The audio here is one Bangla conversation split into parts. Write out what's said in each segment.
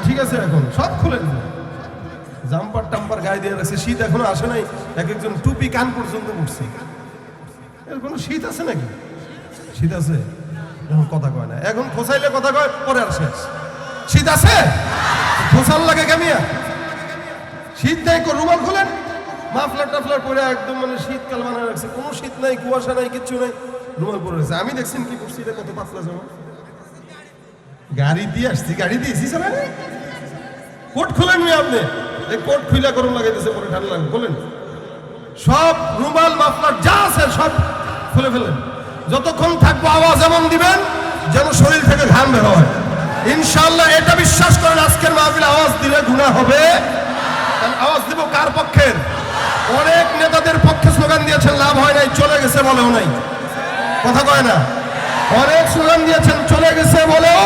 ঠিক আছে, এখন সব খুলেন, জাম্পার টাম্পার গায়ে দিয়ে রাখছে, শীত এখনো আসে নাই, এক একজন টুপি কান পর্যন্ত উঠছে। এর কোনো শীত আছে নাকি? শীত আছে? এখন কথা কয় না, এখন খোসাইলে কথা কয়, পরে আর শেষ। শীত আছে? খোসাল লাগে কেমিয়া? শীত নাই, রুমাল খুলেন, মাফলার টাফলার পরে একদম মানে শীতকাল বানায় রাখছে, কোনো শীত নাই, কুয়াশা নাই, কিচ্ছু নাই, রুমাল পরে রাখছে। আমি দেখছেন কি করছি, এটা কত পাতলা জামা, গাড়ি দিয়ে আসছি, গাড়ি দিয়েছি সবাই। কোট খুলেন আপনি, এই কোট খুইলা গরম লাগাইতেছে, পরে ঠান্ডা লাগবে, বলেন সব রুমাল মাফলার যা আছে সব খুলে ফেলেন। যতক্ষণ থাকবো আওয়াজ এমন দিবেন যেন শরীর থেকে ঘাম বের হয়। ইনশাআল্লাহ এটা বিশ্বাস করেন, আজকের মাহফিলে আওয়াজ দিলে গুনাহ হবে। আওয়াজ দিব কার পক্ষের? অনেক নেতাদের পক্ষে স্লোগান দিয়েছেন, লাভ হয় নাই, চলে গেছে বলেও নাই, কথা কয় না। অনেক স্লোগান দিয়েছেন, চলে গেছে বলেও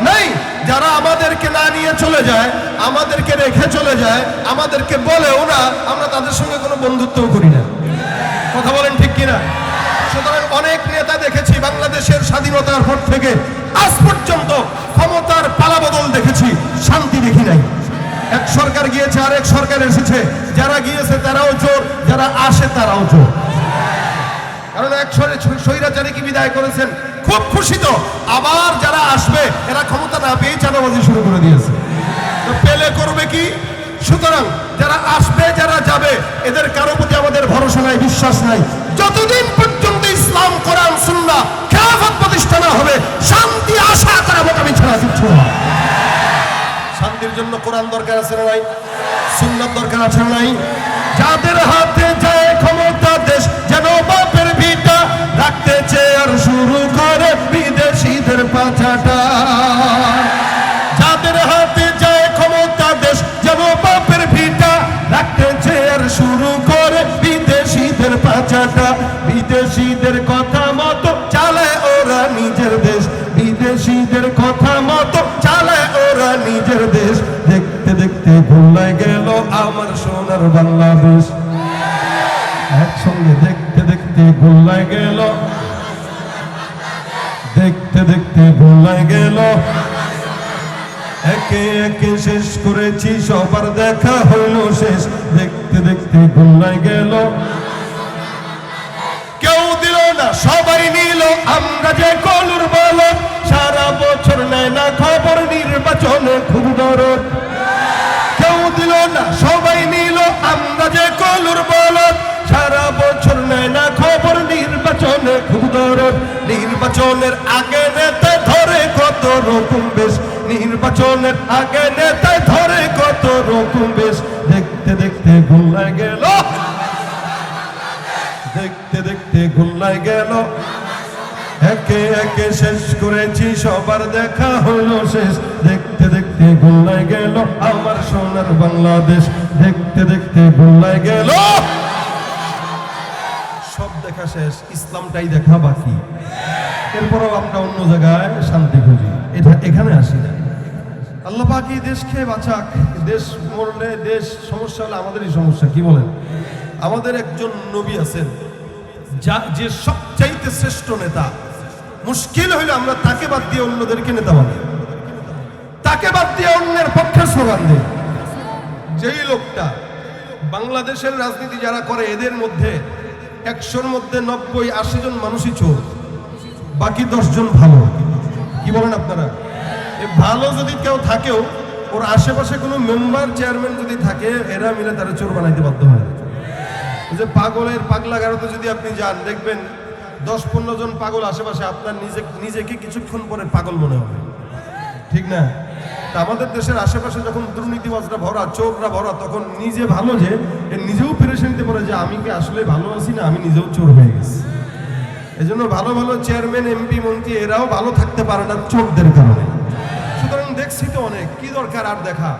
নাই। যারা আমাদেরকে না নিয়ে চলে যায়, আমাদেরকে রেখে চলে যায়, আমাদেরকে বলেও না, আমরা তাদের সঙ্গে কোনো বন্ধুত্বও করি না, কথা বলেন ঠিক কিনা? সুতরাং অনেক নেতা দেখেছি বাংলাদেশের স্বাধীনতার পর থেকে আজ পর্যন্ত ক্ষমতার পালাবদল দেখেছি, শান্তি দেখি নাই। এক সরকার গিয়েছে, আরেক সরকার এসেছে, যারা গিয়েছে তারাও চোর, যারা আসে তারাও চোর। কারণ এক স্বৈরাচারীকে বিদায় করেছেন, খুব খুশি তো। আবার যারা আসবে এরা ক্ষমতা না পেয়ে চাঁদাবাজি শুরু করে দিয়েছে, তো পেলে করবে কি? সুতরাং যারা আসবে, যারা যাবে, এদের কারো প্রতি আমাদের ভরসা নাই, বিশ্বাস নাই। যতদিন পর্যন্ত ইসলাম, কোরআন, সুন্নাহ, খেলাফত প্রতিষ্ঠা না হবে, শান্তি আশা করা বোকামি ছাড়া কিছু না। শান্তির জন্য কোরআন দরকার আছে না নাই? সুন্নাত দরকার আছে না নাই? যাদের হাতে যায় ক্ষমতা, দেশ যেন বাপের ভিটা, রাখতে চেয়ে আর শুরু করে বিদেশিদের পাছাটা। যাদের হাতে যায় ক্ষমতা, দেশ যেন বাপের ভিটা, রাখতে চেয়ে আর শুরু করে বিদেশিদের পাছাটা। বিদেশিদের কথা মতো চালায় ওরা নিজের দেশ, বিদেশিদের কথা মতো চালায় ওরা নিজের দেশ। দেখতে দেখতে ভুলায় গেল আমার সোনার বাংলাদেশ। একসঙ্গে দেখতে দেখতে ভুলায় গেল, দেখতে দেখতে ভুলায় গেল। একে একে শেষ করেছি, সবার দেখা হইল শেষ। দেখতে দেখতে ভুলায় গেল, কেউ দিল না, সবাই নিল, আমরা যে কলুর বলদ। সারা বছর নেয় না খবর, নির্বাচনে খুব দরদ। কেউ দিল না, সবাই নিল, আমরা যে কলুর বলদ। সারা বছর নেয় না খবর, নির্বাচনে খুব দরদ। নির্বাচনের আগে নেতায় ধরে কত রকম বেশ, নির্বাচনের আগে নেতায় ধরে কত রকম বেশ। দেখতে দেখতে ভুলায় গেল, দেখতে দেখতে ভুলায় গেল। একে একে শেষ করেছি, সবার দেখা হলো শেষ। দেখতে দেখতে ভুলায় গেল আমার সোনার বাংলাদেশ। দেখতে দেখতে ভুলায় গেল, সব দেখা শেষ, ইসলামটাই দেখা বাকি। এরপরও আমরা অন্য জায়গায় শান্তি খুঁজি, এটা এখানে আসি না। আল্লাহ পাক এই দেশকে বাঁচাক। দেশ মরলে, দেশ সমস্যা হলে আমাদেরই সমস্যা, কি বলেন? আমাদের একজন নবী আছেন, যে সবচাইতে শ্রেষ্ঠ নেতা। মুশকিল হইল আমরা তাকে বাদ দিয়ে অন্যদেরকে নেতা বানাই, তাকে বাদ দিয়ে অন্যের পক্ষে স্লোগান দেয়। যেই লোকটা বাংলাদেশের রাজনীতি যারা করে, এদের মধ্যে 100-র মধ্যে 90-80 জন মানুষই চোর, বাকি 10 জন ভালো। কি বলেন আপনারা? ভালো যদি কেউ থাকেও, ওর আশেপাশে কোনো মেম্বার, চেয়ারম্যান যদি থাকে, এরা মিলে তারা চোর বানাইতে বাধ্য হয়। যে পাগলের পাগলা গারোতে যদি আপনি যান, দেখবেন 10-15 জন পাগল আশেপাশে, আপনার নিজেকে কিছুক্ষণ পরে পাগল মনে হবে, ঠিক না? তা আমাদের দেশের আশেপাশে যখন দুর্নীতিবাজরা ভরা, চোররা ভরা, তখন নিজে ভালো যে নিজেও পেরেশানিতে পড়ে যে আমি কি আসলে ভালো আছি না, আমি নিজেও চোর হয়ে গেছি। এই জন্য ভালো ভালো চেয়ারম্যান, এমপি, মন্ত্রী এরাও ভালো থাকতে পারে না চোরদের কারণে। সুতরাং দেখছি তো অনেক, কি দরকার আর দেখা?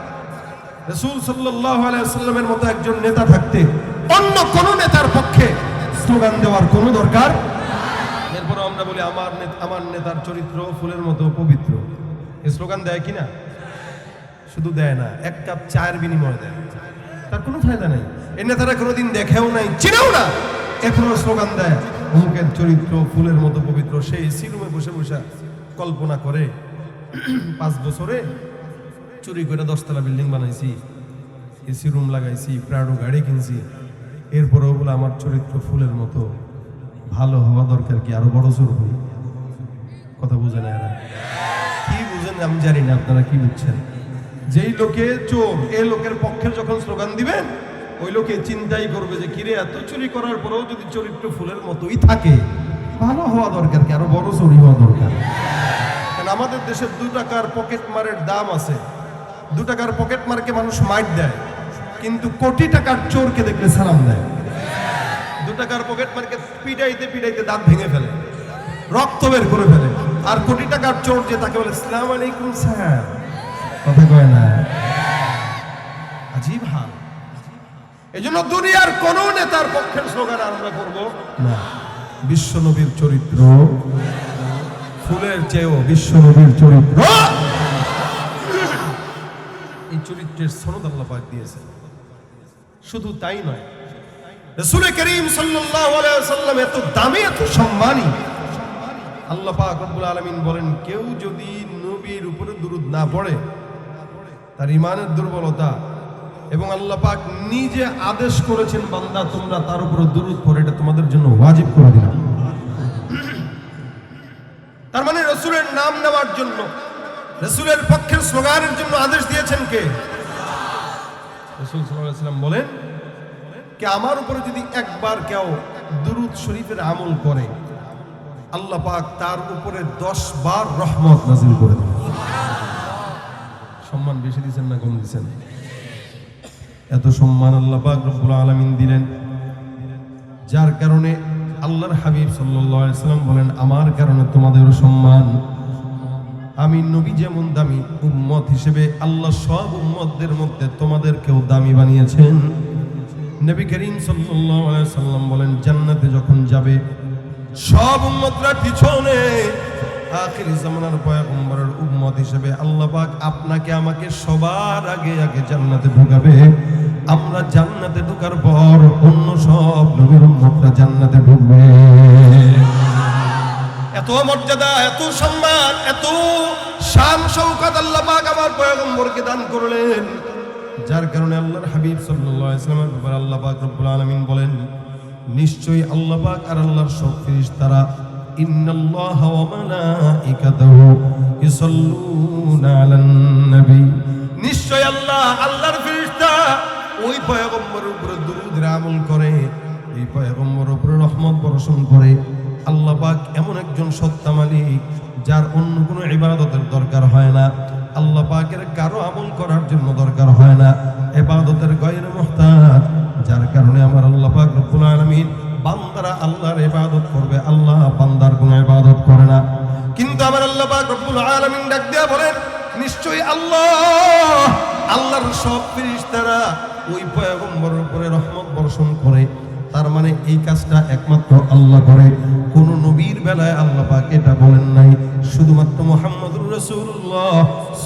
রাসূল সাল্লাল্লাহু আলাইহি ওয়াসাল্লামের মতো একজন নেতা থাকতে অন্য কোন নেতার পক্ষে স্লোগান দেওয়ার কোনো দরকার। এরপর আমরা বলি আমার নেতার চরিত্র ফুলের মতো পবিত্র। এই স্লোগান দেয় কিনা? শুধু দেয় না, 1 কাপ চায়ের বিনিময়ে দেয়, তার কোনো ফায়দা নাই। এই নেতারা কোনোদিন দেখেও নাই, চিনেও না, এরপরও স্লোগান দেয় অমুকের চরিত্র ফুলের মতো পবিত্র। সেই এসি রুমে বসে বসে কল্পনা করে 5 বছরে চুরি করে 10তলা বিল্ডিং বানাইছি, এসি রুম লাগাইছি, প্রাডো গাড়ি কিনছি, এরপরেও বলে আমার চরিত্র ফুলের মতো ভালো হওয়া দরকার, কি আরো বড় চোর হই? কথা বুঝে না এরা? কি বুঝেন আমি জানি না, আপনারা কি বুঝছেন? যেই লোকে চোর, এই লোকের পক্ষে যখন স্লোগান দিবেন, ওই লোকে চিন্তাই করবে যে কিরে এত চুরি করার পরেও যদি চরিত্র ফুলের মতোই থাকে, ভালো হওয়া দরকার, কি আরো বড় চুরি হওয়া দরকার। কারণ আমাদের দেশে 2 টাকার পকেট মারের দাম আছে। 2 টাকার পকেট মারকে মানুষ মাইট দেয়, কিন্তু কোটি টাকার চোরকে দেখলে সালাম দেয়। 2 টাকার পকেট মারকে পিটাইতে পিটাইতে দাঁত ভেঙে ফেলে, রক্ত বের করে ফেলে। আর কোটি টাকার চোর যে তাকে বলে আসসালামু আলাইকুম স্যার, কথা কয় না? আজীব হাল। এই জন্য দুনিয়ার কোন নেতার পক্ষের স্লোগান আমরা করব না। বিশ্ব নবীর চরিত্র ফুলের চেয়েও বিশ্ব নবীর চরিত্র, এই চরিত্রের সনদ আল্লাহ পাক দিয়েছেন। শুধু তাই নয়, রাসূল করিম সাল্লাল্লাহু আলাইহি ওয়াসাল্লাম এত দামি, এত সম্মানী। আল্লাহ পাক রব্বুল আলামিন বলেন, কেউ যদি নবীর উপরে দুরূদ না পড়ে তার ঈমানের দুর্বলতা, এবং আল্লাহ পাক নিজে আদেশ করেছেন বান্দা তোমরা তার উপরে দুরূদ পড়ো, এটা তোমাদের জন্য ওয়াজিব করে দিলাম। তার মানে রাসূলের নাম নেওয়ার জন্য, রাসূলের পক্ষের স্লোগানের জন্য আদেশ দিয়েছেন কে? রাসূল সাল্লাল্লাহু আলাইহি ওয়াসাল্লাম বলেন কে আমার উপরে যদি একবার কেউ দুরূদ শরীফের আমল করে, আল্লাহ পাক তার উপরে 10 বার রহমত নাযিল করে দেন। সম্মান বেশি দিবেন না কম দিবেন? এত সম্মান আল্লাহ পাক রব্বুল আলামিন দিলেন, যার কারণে আল্লাহর হাবিব সাল্লাল্লাহু আলাইহি ওয়াসাল্লাম বলেন, আমার কারণে তোমাদের সম্মান। আমি নবী যেমন দামি উম্মত হিসেবে আল্লাহ সব উম্মতদের মধ্যে তোমাদেরকেও দামি বানিয়েছেন। নবী করিম সাল্লাল্লাহু আলাইহি ওয়াসাল্লাম বলেন, জান্নাতে যখন যাবে সব উম্মতরা পিছনে, আখির জামানার পয়গম্বরের উম্মত হিসেবে আল্লাহ পাক আপনাকে আমাকে সবার আগে আগে জান্নাতে ঢুকাবে। আমরা জান্নাতে ঢোকার পর অন্য সব নবীর উম্মতরা জান্নাতে ঢুকবে। এত মর্যাদা, এত সম্মান, এত শান শওকত আল্লাহ পাক আমার পয়গম্বরকে দান করলেন, যার কারণে আল্লাহর হাবিব সাল্লাল্লাহু আলাইহি ওয়াসাল্লামের ব্যাপারে আল্লাহ পাক রব্বুল আলামিন বলেন, নিশ্চয়ই আল্লাহ পাক আর আল্লাহর সব ফেরেশতারা ইন্নাল্লাহা ওয়া মালাইকাতাহু ইউসাল্লুনা আলান নবী, নিশ্চয়ই আল্লাহ, আল্লাহর ফেরেশতা ওই পয়গম্বরের উপরে দুরূদের আমল করে, এই পয়গম্বরের উপরে রহমত বর্ষণ করে। আল্লাহ পাক এমন একজন সত্তা মালিক যার অন্য কোনো ইবাদতের দরকার হয় না, আল্লাহ পাকের কারো আমল করার জন্য দরকার হয় না, ইবাদতের গায়রে মুহতাজ, যার কারণে আমার আল্লাহ পাক রব্বুল আলামিন বান্দারা আল্লাহর ইবাদত করবে, আল্লাহ বান্দার কোনো ইবাদত করে না। কিন্তু আমার আল্লাহ পাক রব্বুল আলামিন ডাক দিয়া বলেন, নিশ্চয়ই আল্লাহ, আল্লাহর সব ফেরেশতারা ওই পয়গম্বরের উপরে রহমত বর্ষণ করে। তার মানে এই কাজটা একমাত্র আল্লাহ করে, কোন নবীর বেলায় আল্লাহ পাক এটা বলেন নাই। শুধুমাত্র মুহাম্মদুর রাসূলুল্লাহ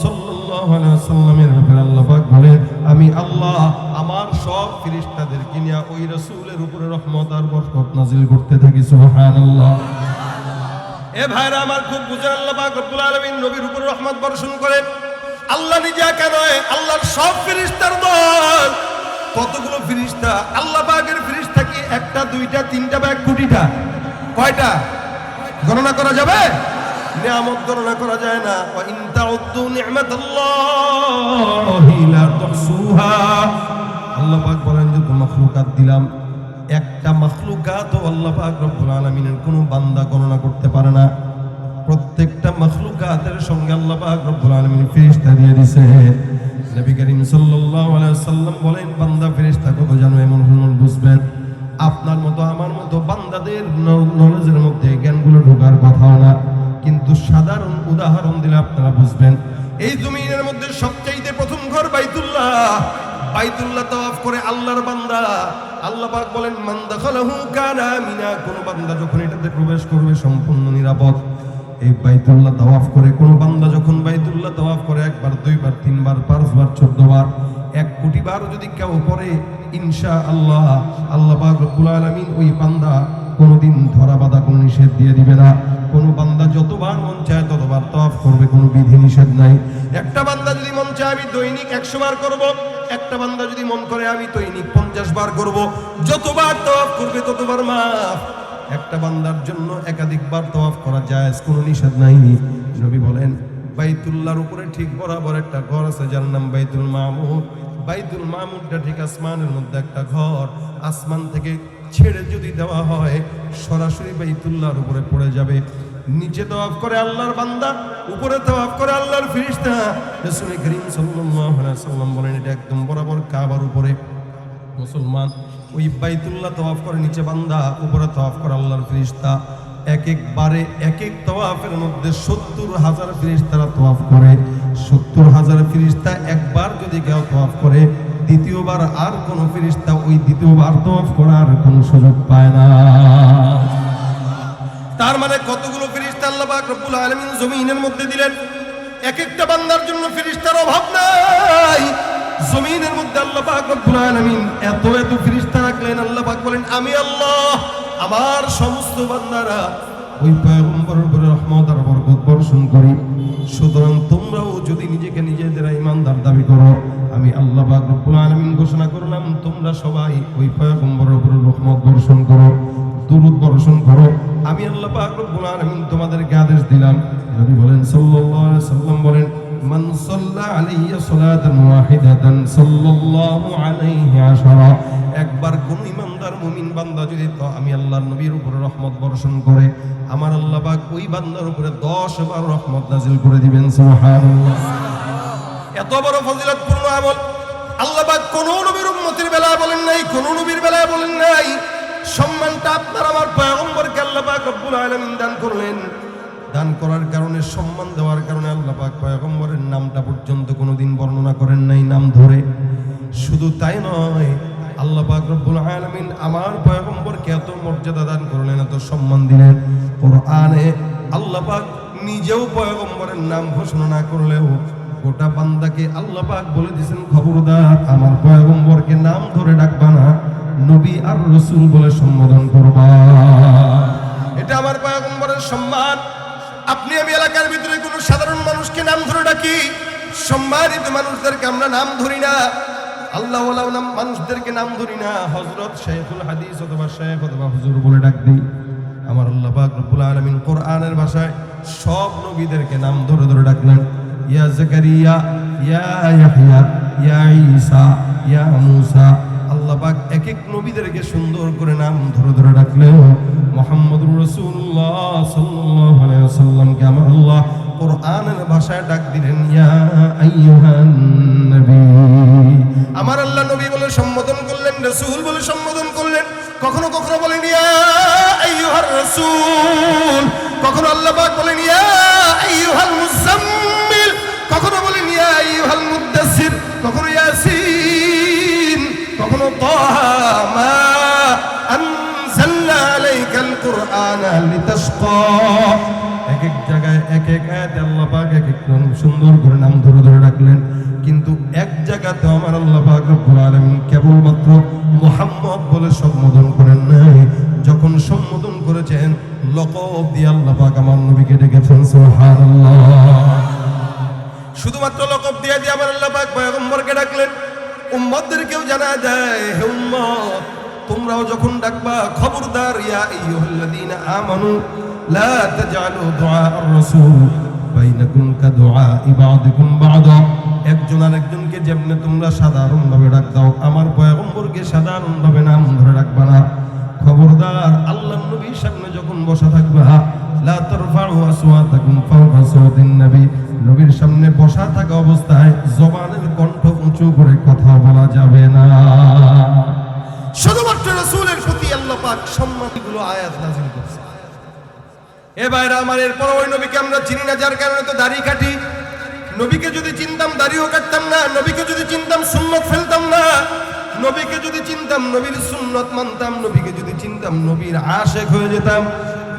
সাল্লাল্লাহু আলাইহি ওয়াসাল্লামের ব্যাপারে আল্লাহ পাক বলেন, আমি আল্লাহ আমার সব ফেরেশতাদেরকে নিয়ে ওই রাসূলের উপরে রহমত আর বরকত নাযিল করতে থাকি। সুবহানাল্লাহ। এ ভাইরা আমার, খুব বুঝেন, আল্লাহ পাক রব্বুল আলামিন নবীর উপরে রহমত বর্ষণ করেন। আল্লাহ নিজে একা নয়, আল্লাহর সব ফেরেশতার দল। কতগুলো ফেরেশতা? আল্লাহ পাকের ফেরেশতা কি একটা, দুইটা, তিনটা বা এক কোটিটা? কয়টা? গণনা করা যাবে? নিয়ামত গণনা করা যায় না। ওয়া ইন তাউদ্দু নি'মাতাল্লাহি লা তুহসুহা। আল্লাহ পাক বলেন যে মাখলুকাত দিলাম, একটা মাখলুকাত আল্লাহ পাক রব্বুল আলামিনের কোনো বান্দা গণনা করতে পারে না। প্রত্যেকটা মাখলুকাতের সঙ্গে আল্লাহ পাক রব্বুল আলামিন ফেরেশতা দিয়ে দিয়েছে। নবী করিম সাল্লাল্লাহু আলাইহি ওয়াসাল্লাম বলেন, বান্দা ফেরেশতা কত জানো এমন বুঝবেন, আপনার মতো আমার মতো বান্দাদের নলেজের মধ্যে জ্ঞানগুলো ঢোকার কথাও না, কিন্তু সাধারণ উদাহরণ দিলে আপনারা বুঝবেন। এই জমিনের মধ্যে সবচেয়ে প্রথম ঘর বাইতুল্লাহ। বাইতুল্লাহ তাওয়াফ করে আল্লাহর বান্দা, আল্লাহ পাক বলেন, মান দাখালাহু কানা আমিনা, কোন বান্দা যখন এটাতে প্রবেশ করবে সম্পূর্ণ নিরাপদ। এই বাইতুল্লাহ তাওয়াফ করে কোন বান্দা যখন বাইতুল্লাহ তাওয়াফ করে একবার, দুইবার, তিনবার, 5 বার, 14 বার, 1 কোটি বার যদি কেউ পড়ে, ইনশাআল্লাহ আল্লাহ পাক রব্বুল আলামিন ওই বান্দা কোনোদিন ধরা বাঁধা কোনো নিষেধ দিয়ে দিবে না। কোন বান্দা যতবার মন চায় ততবার তাওয়াফ করবে, কোনো বিধি নিষেধ নাই। একটা বান্দা যদি মন চায় আমি দৈনিক 100 বার করব, একটা বান্দা যদি মন করে আমি দৈনিক 50 বার করব, যতবার তওয়াফ করবে ততবার মাফ। একটা বান্দার জন্য একাধিকবার তওয়াফ করা যায়, কোনো নিষেধ নাই। নবী বলেন বাইতুল্লাহর উপরে ঠিক বরাবর একটা ঘর আছে যার নাম বাইতুল মামুর। বাইতুল মামুরটা ঠিক আসমানের মধ্যে একটা ঘর, আসমান থেকে ছেড়ে যদি দেওয়া হয় সরাসরি বাইতুল্লাহর উপরে পড়ে যাবে। নিচে তওয়াফ করে আল্লাহর বান্দা, উপরে তওয়াফ করে আল্লাহর ফেরেশতা। রাসূল করিম সাল্লাল্লাহু আলাইহি ওয়াসাল্লাম বলেন এটা একদম বরাবর কাবার উপরে। মুসলমান ওই বাইতুল্লাহ তওয়াফ করে নিচে বান্দা, উপরে তওয়াফ করে আল্লাহর ফেরেশতা। এক একবারে এক এক তওয়াফের মধ্যে 70,000 ফেরেশতারা তওয়াফ করে। 70,000 ফেরেশতা একবার যদি কেউ তওয়াফ করে, দ্বিতীয়বার আর কোন ফেরেশতা ওই দ্বিতীয়বার তওয়াফ করার কোনো সুযোগ পায় না। তার মানে কতগুলো ফেরেশতা আল্লাহ পাক রব্বুল আলামিন জমিনের মধ্যে দিলেন। এক একটা বান্দার জন্য ফেরেশতার অভাব নাই। জমিনের মধ্যে আল্লাহ পাক রব্বুল আলামিন এত এত ফেরেশতা রাখলেন। আল্লাহ পাক বলেন আমি আল্লাহ আমার সমস্ত বান্দারা ওই পয়গম্বরের উপরে রহমত আর বরকত বর্ষণ করি। সুতরাং তোমরাও যদি নিজেকে নিজেদের ঈমানদার দাবি করো, আমি আল্লাহ পাক রব্বুল আলামিন ঘোষণা করলাম তোমরা সবাই ওই পয়গম্বরের উপরে রহমত বর্ষণ করো, দুরূদ বর্ষণ করো। আমি আল্লাহ পাক রব্বুল আলামিন তোমাদেরকে আদেশ দিলাম। নবী বলেন সাল্লাল্লাহু আলাইহি ওয়াসাল্লাম বলেন মান সাল্লা আলাইয়া সালাতান ওয়াহিদাতান সাল্লাল্লাহু আলাইহি আশারা। একবার কোন ঈমানদার মুমিন বান্দা যদি তো আমি আল্লাহর নবীর উপরে রহমত বর্ষণ করে, আমার আল্লাহ পাক ওই বান্দার উপরে 10 বার রহমত নাযিল করে দিবেন। সুবহানাল্লাহ। এত বড় ফজিলতপূর্ণ আমল আল্লাহ পাক কোন নবীর উম্মতের বেলায় বলেন নাই, কোন নবীর বেলায় বলেন নাই। সম্মানটা আপনার আমার পয়গম্বরকে আল্লাহ পাক রব্বুল আলামিন দান করলেন। দান করার কারণে, সম্মান দেওয়ার কারণে আল্লাহ পাক পয়গম্বরের নামটা পর্যন্ত কোনোদিন বর্ণনা করেন নাই নাম ধরে। শুধু তাই নয়, আল্লাহ পাক রব্বুল আলামিন আমার পয়গম্বরকে এত মর্যাদা দান করলেন, এত সম্মান দিলেন। কোরআনে আল্লাহ পাক নিজেও পয়গম্বরের নাম ঘোষণা না করলেও গোটা বান্দাকে আল্লাহ পাক বলে দিয়েছেন খবরদার আমার পয়গম্বরকে নাম ধরে ডাকবা না, নবী আর রাসূল বলে সম্বোধন করবা। এটা আমার পয়গম্বরের সম্মান। আপনি আমি এলাকার ভিতরে কোনো সাধারণ মানুষকে নাম ধরে ডাকি, সম্মানিত মানুষদেরকে আমরা নাম ধরি না, আল্লাহ ওয়ালা মানুষদেরকে নাম ধরি না। হযরত শাইখুল হাদিস অথবা শাইখ অথবা হুজুর বলে ডাক দিই। আমার আল্লাহ পাক রব্বুল আলামিন কোরআনের ভাষায় সব নবীদেরকে নাম ধরে ধরে ডাকলেন। ইয়া যাকারিয়া, ইয়া ইয়াহইয়া, ইয়া ঈসা, ইয়া মূসা। আল্লাহ পাক এক এক নবীদেরকে সুন্দর করে নাম ধরে ধরে ডাকলেও মুহাম্মদুর রাসূলুল্লাহ সাল্লাল্লাহু আলাইহি ওয়াসাল্লামকে আমার আল্লাহ কোরআনের ভাষায় ডাক দিলেন ইয়া আইয়ুহান নবী। আমার আল্লাহ নবী বলে সম্বোধন করলেন, রাসূল বলে সম্বোধন করলেন। কখনো কখনো বলেন ইয়া আইয়ুহার রাসূল, কখনো আল্লাহ পাক বলেন ইয়া আইয়ুহাল মুজাম্মিল, কখনো বলেন ইয়া আইয়ুহাল মুদ্দাসসির, কখনো ইয়াসিন, কখনো তাহা মা আনজালনা আলাইকাল কুরআনা লিতাশকা। এক এক জায়গায় এক এক আয়াতে আল্লাহ পাক এক এক সুন্দর করে নাম ধরে ধরে ডাকলেন। কিন্তু এক জায়গাতে আমার আল্লাহ পাক রব্বুল আলামিন কেবলমাত্র মুহাম্মদ বলে সম্বোধন করেন নাই। যখন সম্বোধন করেছেন লকব দিয়ে আল্লাহ পাক আমার নবীকে ডেকেছেন। সুবহানাল্লাহ। শুধুমাত্র লকব দিয়ে আমার আল্লাহ পাক পয়গম্বরকে ডাকলেন। উম্মতদেরকেও জানা যায় হে উম্মত তোমরাও যখন ডাকবা খবরদার ইয়া আইয়ুহাল্লাযীনা আমানু লা তাজআলু দুআআর রাসূল বাইনাকুম কাদুআই বা'দিকুম বা'দা। একজন আরেকজনকে যেমনি তোমরা সাধারণভাবে ডাক দাও, আমার পয়গম্বরকে সাধারণভাবে নাম ধরে ডাকবা না। খবরদার আল্লাহর নবীর সামনে যখন বসা থাকবা লা তারফাউ আসওয়াতাকুম ফাওকা সাওতিন নবী, নবীর সামনে বসা থাকা অবস্থায় জবানের কণ্ঠ উঁচু করে কথা বলা যাবে না। শুধুমাত্র রাসূলের প্রতি আল্লাহ পাক সম্মানগুলো আয়াত নাযিল করেছে। এ ভাইরা আমার, এরপর ওই নবীকে আমরা চিনি না, যার কারণে তো দাড়ি কাটি। নবীকে যদি চিনতাম দাড়িও কাটতাম না, নবীকে যদি চিনতাম সুন্নাত ফেলতাম না, নবীকে যদি চিনতাম নবীর সুন্নাত মানতাম, নবীকে যদি চিনতাম নবীর আশিক হয়ে যেতাম,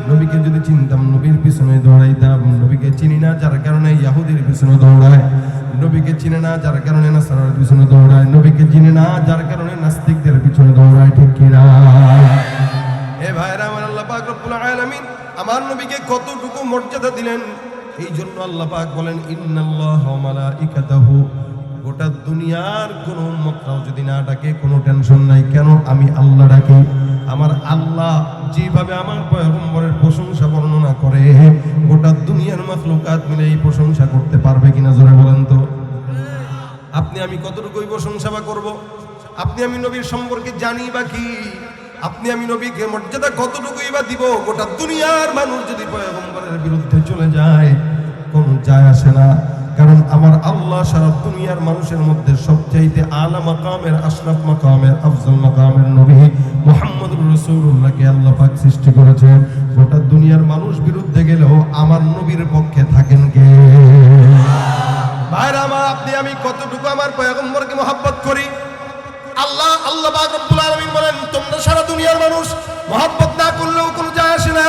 নবীকে যদি চিনতাম নবীর পিছনে দৌড়াইতাম। নবীকে চিনি না যার কারণে ইহুদির পিছনে দৌড়ায়, নবীকে চিনে না যার কারণে নাসারার পিছনে দৌড়ায়, নবীকে চিনে না যার কারণে নাস্তিকদের পিছনে দৌড়ায়। ঠিক কিনা? এ ভাইরা আমার, আল্লাহ পাক রব্বুল আলামিন আমার নবীকে কতটুকু মর্যাদা দিলেন। এই জন্য আল্লাহ পাক বলেন ইন্নাল্লাহা ওয়া মালাইকাতাহু, গোটা দুনিয়ার কোন উম্মতরাও যদি না ডাকে কোনো টেনশন নাই। কেন? আমি আল্লাহ ডাকি। আমার আল্লাহ যেভাবে আমার পয়গম্বরের প্রশংসা বর্ণনা করে, গোটা দুনিয়ার মাখলুকাত মিলে এই প্রশংসা করতে পারবে কিনা জোরে বলেন তো। আপনি আমি কতটুকু প্রশংসা বা করবো? আপনি আমি নবীর সম্পর্কে জানি বা কি? আপনি আমি নবীকে মর্যাদা কতটুকুই বা দিব? গোটা দুনিয়ার মানুষ যদি পয়গম্বরের বিরুদ্ধে চলে যায়, কোনো যায় আসে না। কারণ আমার আল্লাহ সারা দুনিয়ার মানুষের মধ্যে সবচাইতে আলা মাকামের, আশরাফ মাকামের, আফজল মাকামের নবী মুহাম্মদুর রাসূলুল্লাহকে আল্লাহ পাক সৃষ্টি করেছেন। গোটা দুনিয়ার মানুষ বিরুদ্ধে গেলেও আমার নবীর পক্ষে থাকেন কে? ভাইরা আমার, আপনি আমি কতটুকু আমার পয়গম্বরকে মহব্বত করি? আল্লাহ পাক রব্বুল আলামিন বলেন, তোমরা সারা দুনিয়ার মানুষ মহব্বত না করলেও কোনো যায় আসে না,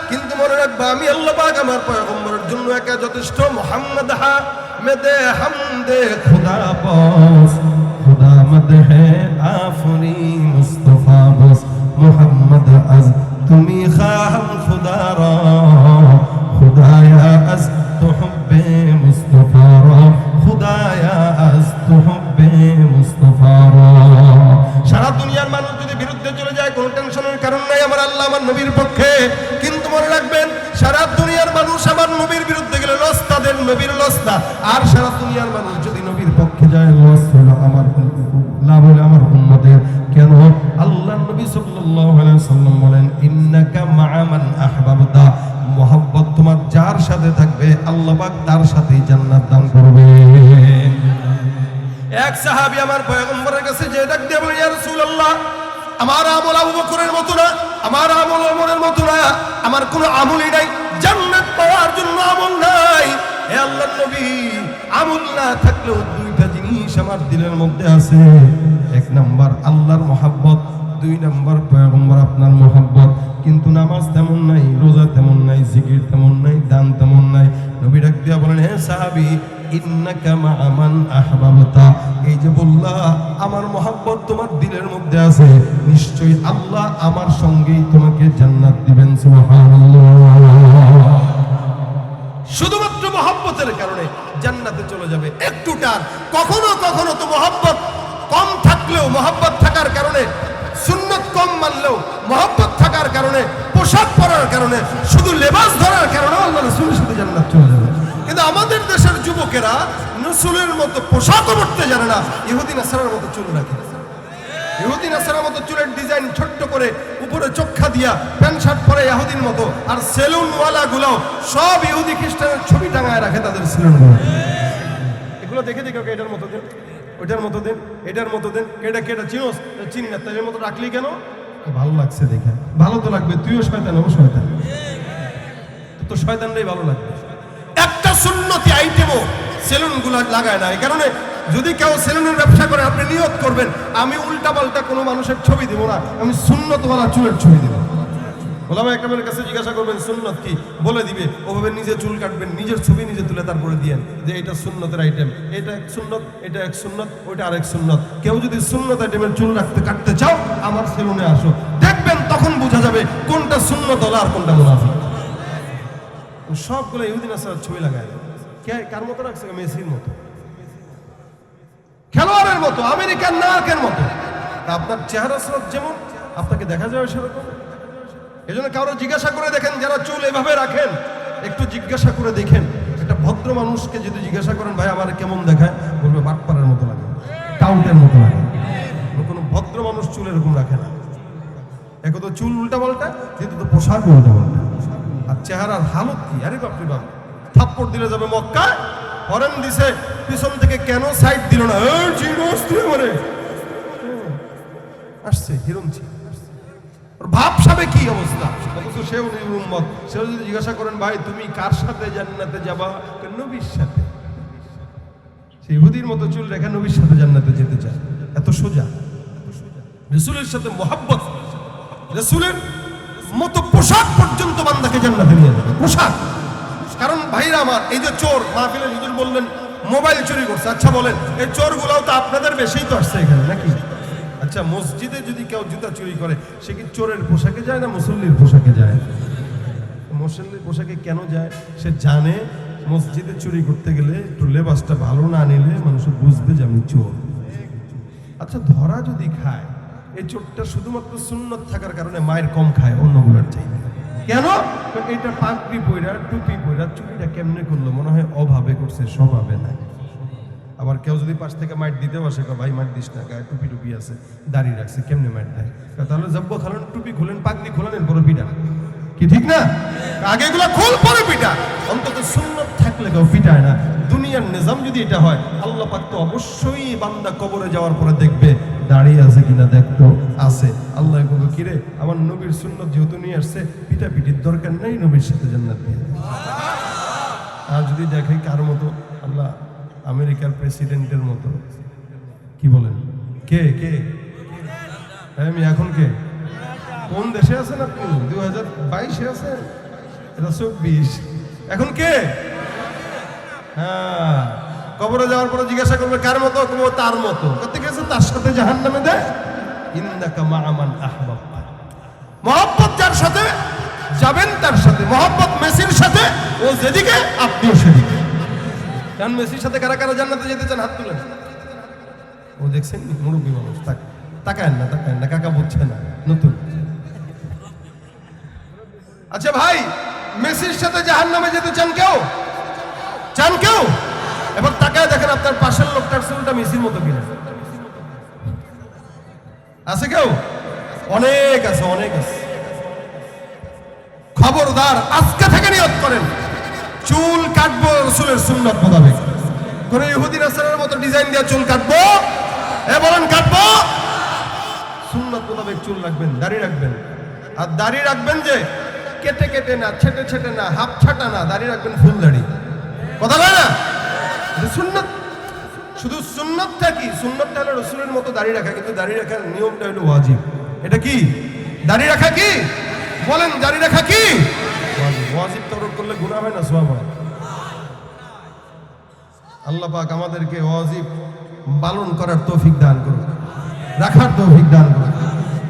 কিন্তু মনে রাখবা আমি আল্লাহ পাক আমার পয়গম্বরের জন্য একা যথেষ্ট। মুহাম্মদ হামদে হামদে খুদা বস, খুদা মদহে আফরি মুস্তাফা বস, মুহাম্মদ আজ তুমি খাম খুদা রা, খুদায়া আজ তুহব্বে মুস্তাফা রা, খুদায়া আজ তুহব্বে মুস্তাফা রা। সারা দুনিয়ার মানুষ যদি বিরুদ্ধে চলে যায়, কোনো টেনশনের কারণ নাই, আমার আল্লাহ আমার নবীর পক্ষে। কিন্তু মনে রাখবেন, সারা দুনিয়ার মানুষ আমার নবীর বিরুদ্ধে গেলে লস তাদের, নবীর লস না। আর সারা দুনিয়ার মানুষ যদি নবীর পক্ষে যায়, লস হলো আমার, লাভ হলো আমার উম্মতের। কেন? আল্লাহ নবী সাল্লাল্লাহু আলাইহি ওয়াসাল্লাম বলেন, ইন্নাকা মা'a মান আহবাবতা, মুহাব্বত তোমার যার সাথে থাকবে আল্লাহ পাক তার সাথেই জান্নাত দান করবে। এক সাহাবী আমার পয়গম্বরের কাছে যে ডাক দিয়ে বলে, ইয়া রাসূলুল্লাহ, আমার আমল আবু বকরের মতো না, আমার আমল ওমরের মতো না, আমার কোনো আমলই নাই, জান্নাত পাওয়ার জন্য আমল নাই। হে আল্লাহর নবী, আমল না থাকলেও দুইটা জিনিস আমার দিলের মধ্যে আছে। এক নাম্বার আল্লাহর মহব্বত, দুই নাম্বার পয়গম্বর আপনার মহব্বত। কিন্তু নামাজ তেমন নাই, রোজা তেমন নাই, জিকির তেমন নাই, দান তেমন নাই। নবী ডাক দিয়া বলেন, হে সাহাবী, ইন্নাকা মা'a মান আহবাবতা, এই যে বললা আমার মহব্বত তোমার দিলের মধ্যে আছে, নিশ্চয়ই আল্লাহ আমার সঙ্গেই তোমাকে জান্নাত দিবেন। সুবহানাল্লাহ। শুধুমাত্র মহব্বতের কারণে জান্নাতে চলে যাবে। একটু টান, কখনো কখনো তো মহব্বত কম থাকলেও, মহব্বত থাকার কারণে, সুন্নত কম মানলেও, মহব্বত থাকার কারণে, পোশাক পরার কারণে, শুধু লেবাস ধরার কারণে আল্লাহ রাসূলের সাথে জান্নাত চলে যাবে। কিন্তু আমাদের দেশের যুবকেরা রাসূলের মতো পোশাকও পরতে জানে না, ইহুদি নাসারার মতো চুল রাখে। ইহুদি নাসারার মতো চুলের ডিজাইন ছোট্ট করে, উপরে চোখা দিয়া, প্যান্ট শার্ট পরে ইহুদির মতো। আর সেলুনওয়ালা গুলাও সব ইহুদি খ্রিস্টানের ছবি টাঙায় রাখে তাদের সেলুনগুলো। এগুলো দেখে দেখে এটার মতো দেন, ওইটার মতো দেন, এটার মতো দেন, কেটা কেটা চিনোস, চিনি না, তাদের মতো রাখলি কেন? ভালো লাগছে দেখে। ভালো তো লাগবে, তুইও শয়তান, ও শয়তান, তো শয়তানটাই ভালো লাগবে। একটা সুন্নতি আইটেমও সেলুনগুলো লাগায় না। এই কারণে যদি কেউ সেলুনের ব্যবসা করে, আপনি নিয়ত করবেন, আমি উল্টা পাল্টা কোনো মানুষের ছবি দিব না, আমি সুন্নতওয়ালা চুলের ছবি দেব। ওলামা একরামের কাছে জিজ্ঞাসা করবেন সুন্নত কি, বলে দিবে। ওভাবে নিজে চুল কাটবেন, নিজের ছবি নিজে তুলে তারপরে দিয়েন যে এটা সুন্নতের আইটেম, এটা এক সুন্নত, এটা এক সুন্নত, ওইটা আরেক সুন্নত। কেউ যদি সুন্নত আইটেমের চুল কাটতে চাও, আমার সেলুনে আসো, দেখবেন তখন বোঝা যাবে কোনটা সুন্নতওয়ালা আর কোনটা মুনাফিক। সবগুলো ইহুদি নাসারার ছবি লাগায়। কে কার মতো রাখছে? মেসির মতো, খেলোয়াড়ের মতো, আমেরিকান নায়কের মতো। আপনার চেহারা স্রোত যেমন, আপনাকে দেখা যাবে সেরকম। এই জন্য কারো জিজ্ঞাসা করে দেখেন, যারা চুল এভাবে রাখেন, একটু জিজ্ঞাসা করে দেখেন। একটা ভদ্র মানুষকে যদি জিজ্ঞাসা করেন, ভাই আমার কেমন দেখায়, বলবে বাটপাড়ার মতো লাগে, টাউটের মতো লাগে। কোনো ভদ্র মানুষ চুল এরকম রাখে না। এক তো চুল উল্টা পাল্টা, কিন্তু তো পোশাক উল্টা পাল্টা। আর চেহারার হালত কি! আরে বাপরে বাপ, থাপ্পড় দিলে যাবে মক্কায়, হরেন দিছে, পিছন থেকে কেন সাইড দিল না, মানে আসছে হিরণছি, ভাবসাবে কি অবস্থা। অথচ সেও উম্মত, সেও যদি জিজ্ঞাসা করেন, ভাই তুমি কার সাথে জান্নাতে যাবা, নবীর সাথে। সেই ইহুদির মতো চুল রেখে নবীর সাথে জান্নাতে যেতে চায়। এত সোজা। রাসূলের সাথে মুহাব্বত, রাসূলের মতো পোশাক পর্যন্ত বান্দাকে জান্নাতে নিয়ে যাবে। পোশাক। কারণ ভাইরা আমার, এই যে চোর, মাহফিলে হুজুর বললেন মোবাইল চুরি করছে। আচ্ছা বলেন, এই চোরগুলাও তো আপনাদের বেশিই তো আসছে এখানে নাকি? আচ্ছা, মসজিদে যদি কেউ জুতা চুরি করে, সে কি চোরের পোশাকে যায় না মুসল্লির পোশাকে যায়? মুসল্লির পোশাকে কেন যায়? সে জানে মসজিদে চুরি করতে গেলে একটু লেবাসটা ভালো না নিলে মানুষ বুঝবে যে আমি চোর। আচ্ছা ধরা যদি খায়, এই চোরটা শুধুমাত্র সুন্নত থাকার কারণে মায়ের কম খায় অন্যগুলোর চাইতে। কেন? এটা পাগড়ি পইরা টুপি পইরা চুরিটা কেমনে করলো? মনে হয় অভাবে করছে, স্বভাবে নাই। আবার কেউ যদি পাশ থেকে মাইট দিতে বসে, ভাই মাইট দিস না, গায়ে টুপি টুপি আছে, দাঁড়িয়ে রাখছে, কেমনে মাইট দেয়? তাহলে জব্ব খালেন, টুপি খুলেন, পাগড়ি খোলেন, বড় পিঠা কি ঠিক না? আগে এগুলা খোল, পরে পিঠা। অন্তত সুন্নত থাকলে কেউ পিটায় না। দুনিয়ার নিজাম যদি এটা হয়, আল্লাহ পাক তো অবশ্যই বান্দা কবরে যাওয়ার পরে দেখবে দাঁড়িয়ে আছে কিনা, দেখতো আছে। আল্লাহ বলবে কিরে, আমার নবীর সুন্নত যেহেতু নিয়ে আসছে, পিঠা পিঠির দরকার নেই, নবীর সাথে জান্নাত দিয়ে দেবে। আর যদি দেখে কার মতো, আল্লাহ আমেরিকার প্রেসিডেন্টের মতো, কি বলেন, কে কে আমি এখন কে কোন দেশে আছেন আপনি? 2022 আছেন, এটা 24। এখন কে? হ্যাঁ, কবরে যাওয়ার পরে জিজ্ঞাসা করবে কার মতো? তার মতো। করতে গেছে তার সাথে জাহান্নামে দেয়। ইন্নাকা মা মান আহবাবতা, মহব্বত যার সাথে যাবেন তার সাথে। মহব্বত মেসির সাথে, ও যেদিকে আপনিও সেদিকে। কারণ মেসির সাথে কারা কারা জান্নাতে যেতে চান? হাত তুলেন। ও দেখছেন মুরব্বী মানুষ, তাকায়েন না, তাকায়েন না, কাকা বুঝছে না, নতুন। আচ্ছা ভাই, মেসির সাথে জাহান্নামে যেতে চান কেউ? চান কেউ? এবার তাকায় দেখেন আপনার পাশের লোকটার চুলটা মেসির মতো কিনা। আছে কেউ? অনেক আছে, অনেক আছে। খবরদার, আজকে থেকে নিয়ত করেন, চুল কাটবো রাসূলের সুন্নাত মোতাবেক। কোন ইহুদি নাসারার মতো ডিজাইন দিয়ে চুল কাটবো? বলেন কাটবো? সুন্নাত মোতাবেক চুল রাখবেন, দাড়ি রাখবেন। আর দাড়ি রাখবেন যে কেটে কেটে না, ছেটে ছেটে না, হাফ ছাটা না, দাড়ি রাখবেন ফুল দাড়ি। কথা বলে না? সুন্নাত। শুধু সুন্নাতটা কি? সুন্নাতটা হলো রাসূলের মতো দাড়ি রাখা, কিন্তু দাড়ি রাখার নিয়মটা হলো ওয়াজিব। এটা কি? দাড়ি রাখা কি? বলেন, দাড়ি রাখা কি? ওয়াজিব। ওয়াজিব তরক করলে গুনাহ হয় না, সওয়াব হয়। আল্লাহ পাক আমাদেরকে ওয়াজিব পালন করার তৌফিক দান করুন, রাখার তৌফিক দান করুন।